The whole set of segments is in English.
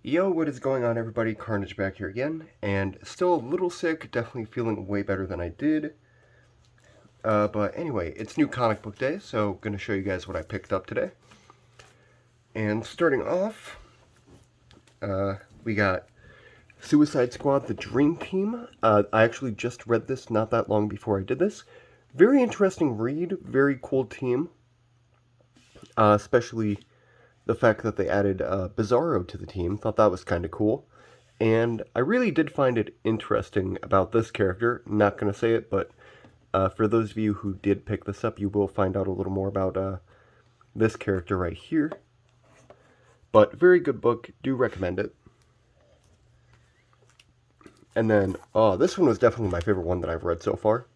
Yo, what is going on, everybody? Carnage back here again, and still a little sick, definitely feeling way better than I did. But anyway, it's new comic book day, so gonna show you guys what I picked up today. And starting off, we got Suicide Squad, The Dream Team. I actually just read this not that long before I did this. Very interesting read, very cool team, especially the fact that they added Bizarro to the team. Thought that was kind of cool. And I really did find it interesting about this character. Not going to say it, but for those of you who did pick this up, you will find out a little more about this character right here. But very good book. Do recommend it. And then, this one was definitely my favorite one that I've read so far.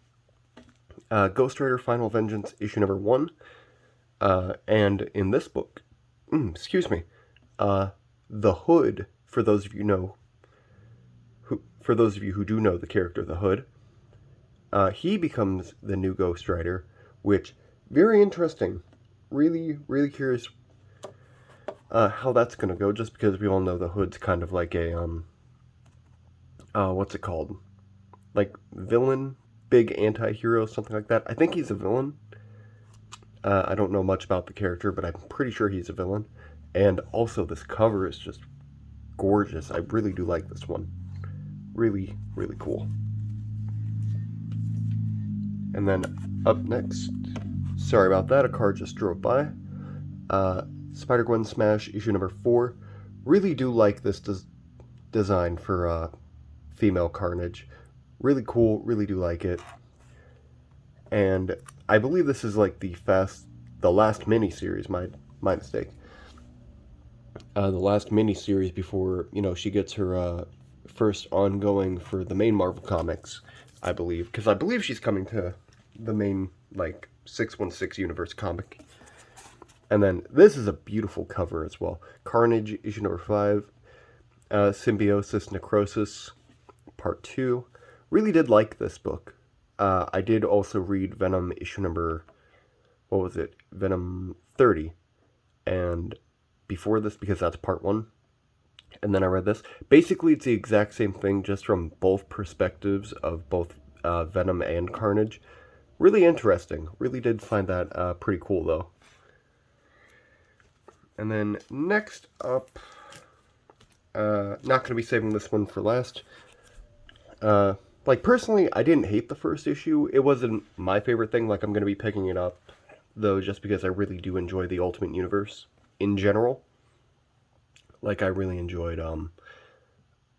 Ghost Rider Final Vengeance, issue number 1. And in this book, the Hood, for those of you who do know the character the Hood, he becomes the new Ghost Rider, which very interesting. Really, really curious how that's gonna go. Just because we all know the Hood's kind of like a what's it called? Like villain, big anti-hero, something like that. I think he's a villain. I don't know much about the character, but I'm pretty sure he's a villain. And also, this cover is just gorgeous. I really do like this one. Really, really cool. And then up next, sorry about that, a car just drove by. Spider-Gwen Smash, issue number 4. Really do like this design for female Carnage. Really cool, really do like it. And I believe this is like the last mini-series, my mistake. The last mini-series before, she gets her first ongoing for the main Marvel Comics, I believe. Because I believe she's coming to the main, 616 Universe comic. And then this is a beautiful cover as well. Carnage, issue number 5. Symbiosis Necrosis, part 2. Really did like this book. I did also read Venom issue number, Venom 30. And before this, because that's part 1. And then I read this. Basically, it's the exact same thing, just from both perspectives of both Venom and Carnage. Really interesting. Really did find that pretty cool, though. And then next up, not going to be saving this one for last. Personally, I didn't hate the first issue. It wasn't my favorite thing. I'm going to be picking it up, though, just because I really do enjoy the Ultimate Universe in general. I really enjoyed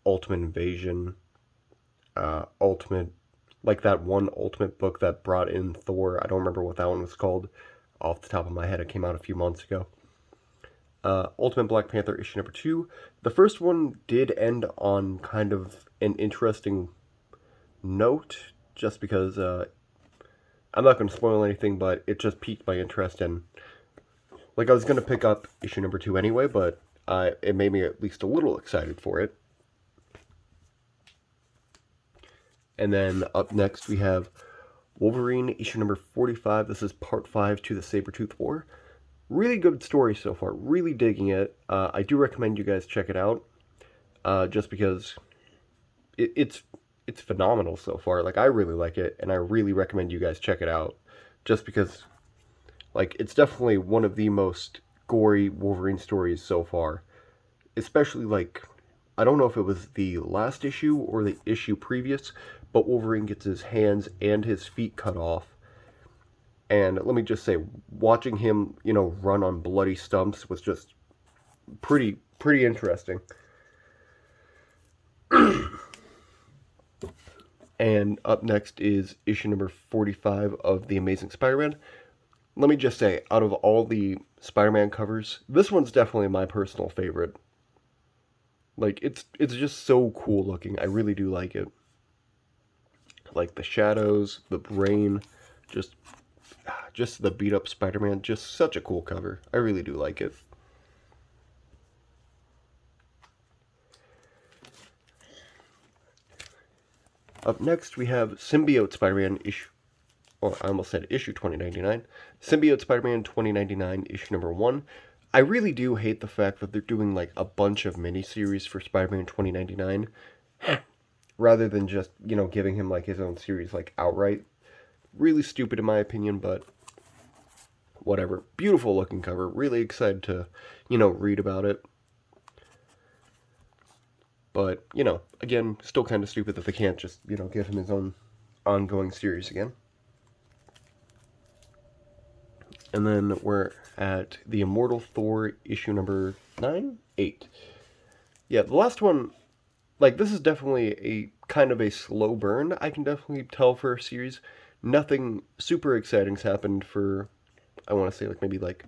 Ultimate Invasion, Ultimate, that one Ultimate book that brought in Thor. I don't remember what that one was called off the top of my head. It came out a few months ago. Ultimate Black Panther issue number 2. The first one did end on kind of an interesting note, just because I'm not going to spoil anything, but it just piqued my interest, and I was going to pick up issue number 2 anyway, but it made me at least a little excited for it. And then up next we have Wolverine issue number 45. This is part 5 to the Sabretooth War. Really good story so far. Really digging it. I do recommend you guys check it out, just because it's phenomenal so far. I really like it, and I really recommend you guys check it out, just because, it's definitely one of the most gory Wolverine stories so far. Especially, I don't know if it was the last issue or the issue previous, but Wolverine gets his hands and his feet cut off. And let me just say, watching him, run on bloody stumps was just pretty interesting. And up next is issue number 45 of The Amazing Spider-Man. Let me just say, out of all the Spider-Man covers, this one's definitely my personal favorite. It's just so cool looking. I really do like it. The shadows, the brain, just the beat-up Spider-Man, just such a cool cover. I really do like it. Up next, we have Symbiote Spider-Man issue... I almost said issue 2099. Symbiote Spider-Man 2099, issue number 1. I really do hate the fact that they're doing like a bunch of miniseries for Spider-Man 2099 rather than just, giving him like his own series like outright. Really stupid in my opinion, but whatever. Beautiful looking cover. Really excited to, read about it. But, again, still kind of stupid that they can't just, give him his own ongoing series again. And then we're at the Immortal Thor issue number 9? 8. Yeah, the last one, like, this is definitely a kind of a slow burn, I can definitely tell for a series. Nothing super exciting's happened for, I want to say, like, maybe, like,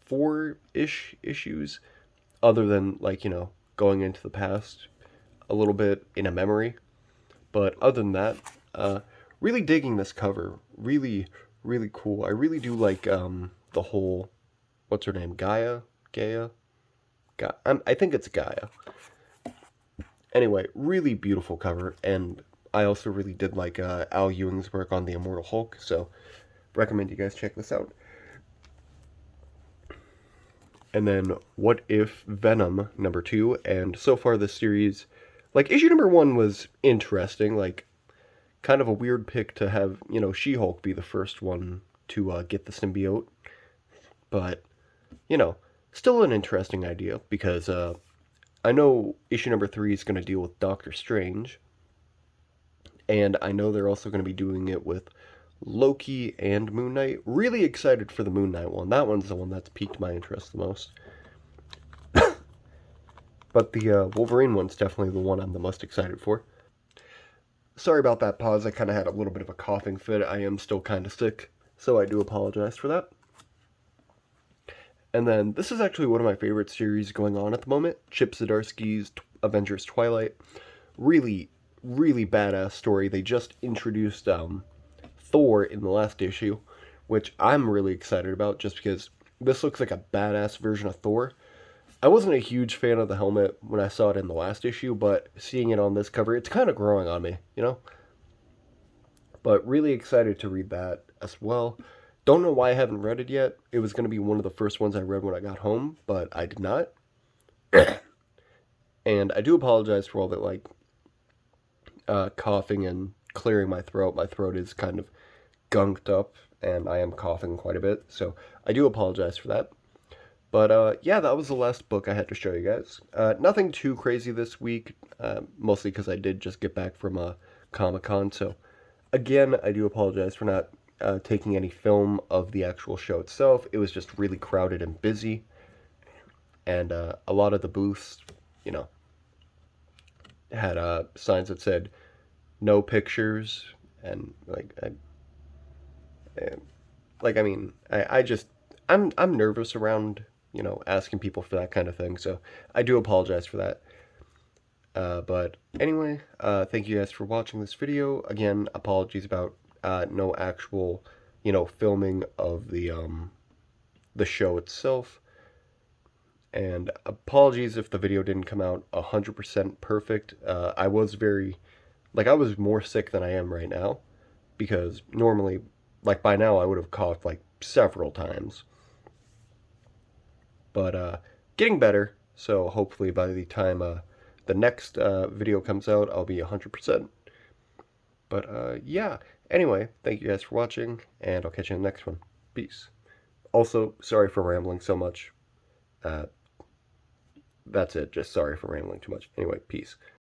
4-ish issues, other than, like, going into the past a little bit in a memory. But other than that, really digging this cover. Really, really cool. I really do like the whole, what's her name? Gaia? I think it's Gaia. Anyway, really beautiful cover, and I also really did like Al Ewing's work on the Immortal Hulk, so recommend you guys check this out. And then What If Venom number 2, and so far this series, like, issue number 1 was interesting, like, kind of a weird pick to have, She-Hulk be the first one to get the symbiote, but, still an interesting idea, because I know issue number 3 is going to deal with Doctor Strange, and I know they're also going to be doing it with Loki and Moon Knight. Really excited for the Moon Knight one. That one's the one that's piqued my interest the most. But the Wolverine one's definitely the one I'm the most excited for. Sorry about that pause. I kind of had a little bit of a coughing fit. I am still kind of sick, so I do apologize for that. And then this is actually one of my favorite series going on at the moment. Chip Zdarsky's Avengers Twilight. Really, really badass story. They just introduced Thor in the last issue, which I'm really excited about just because this looks like a badass version of Thor. I wasn't a huge fan of the helmet when I saw it in the last issue, but seeing it on this cover, it's kind of growing on me, But really excited to read that as well. Don't know why I haven't read it yet. It was going to be one of the first ones I read when I got home, but I did not. And I do apologize for all that, like, coughing and clearing my throat. My throat is kind of gunked up, and I am coughing quite a bit, so I do apologize for that. But, yeah, that was the last book I had to show you guys. Nothing too crazy this week, mostly because I did just get back from a Comic-Con, so, again, I do apologize for not taking any film of the actual show itself. It was just really crowded and busy, and a lot of the booths, had signs that said, no pictures, and, I'm nervous around, asking people for that kind of thing, so I do apologize for that. But anyway, thank you guys for watching this video. Again, apologies about no actual, filming of the show itself. And apologies if the video didn't come out 100% perfect. I was I was more sick than I am right now, because normally, like, by now I would have coughed, like, several times. But, getting better, so hopefully by the time the next video comes out, I'll be 100%. But, yeah. Anyway, thank you guys for watching, and I'll catch you in the next one. Peace. Also, sorry for rambling so much. That's it. Just sorry for rambling too much. Anyway, peace.